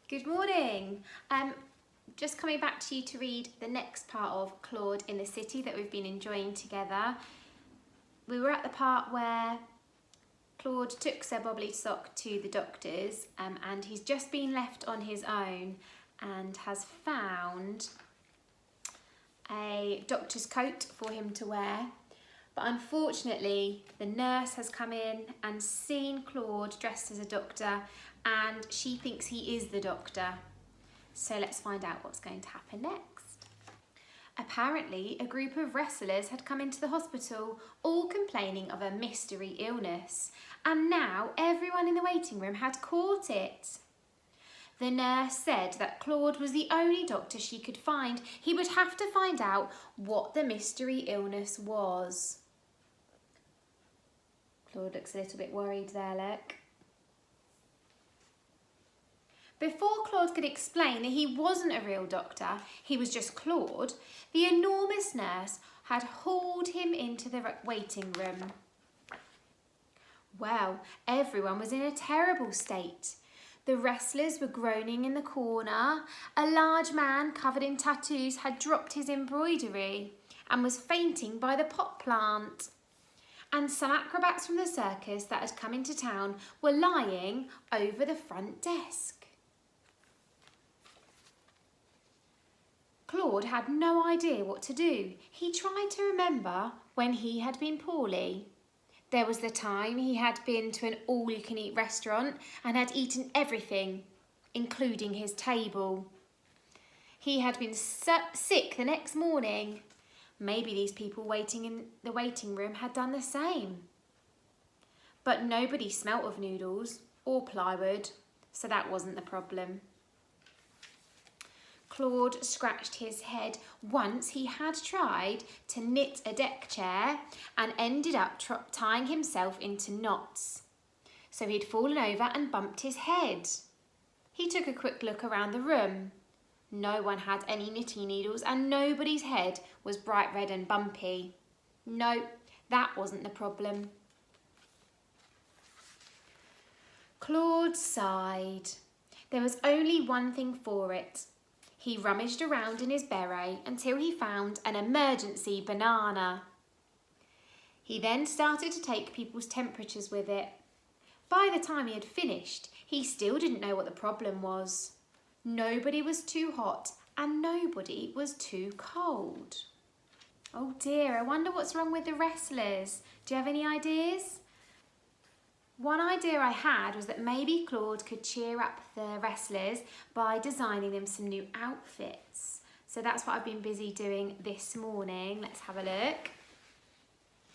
Good morning. Just coming back to you to read the next part of Claude in the City that we've been enjoying together. We were at the part where Claude took Sir Bobbly Sock to the doctor's and he's just been left on his own and has found a doctor's coat for him to wear. But unfortunately, the nurse has come in and seen Claude dressed as a doctor and she thinks he is the doctor. So let's find out what's going to happen next. Apparently, a group of wrestlers had come into the hospital, all complaining of a mystery illness, and now everyone in the waiting room had caught it. The nurse said that Claude was the only doctor she could find. He would have to find out what the mystery illness was. Claude looks a little bit worried there, look. Before Claude could explain that he wasn't a real doctor, he was just Claude, the enormous nurse had hauled him into the waiting room. Well, everyone was in a terrible state. The wrestlers were groaning in the corner. A large man covered in tattoos had dropped his embroidery and was fainting by the pot plant. And some acrobats from the circus that had come into town were lying over the front desk. Claude had no idea what to do. He tried to remember when he had been poorly. There was the time he had been to an all-you-can-eat restaurant and had eaten everything, including his table. He had been sick the next morning. Maybe these people waiting in the waiting room had done the same. But nobody smelt of noodles or plywood, so that wasn't the problem. Claude scratched his head. Once he had tried to knit a deck chair and ended up tying himself into knots. So he'd fallen over and bumped his head. He took a quick look around the room. No one had any knitting needles and nobody's head was bright red and bumpy. No, that wasn't the problem. Claude sighed. There was only one thing for it. He rummaged around in his beret until he found an emergency banana. He then started to take people's temperatures with it. By the time he had finished, he still didn't know what the problem was. Nobody was too hot and nobody was too cold. Oh dear, I wonder what's wrong with the wrestlers. Do you have any ideas? One idea I had was that maybe Claude could cheer up the wrestlers by designing them some new outfits. So that's what I've been busy doing this morning. Let's have a look.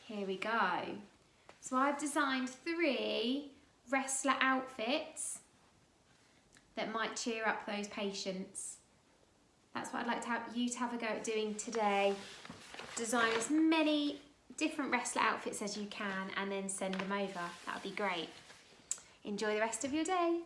Here we go. So I've designed 3 wrestler outfits that might cheer up those patients. That's what I'd like to have you to have a go at doing today. Design as many different wrestler outfits as you can and then send them over. That would be great. Enjoy the rest of your day.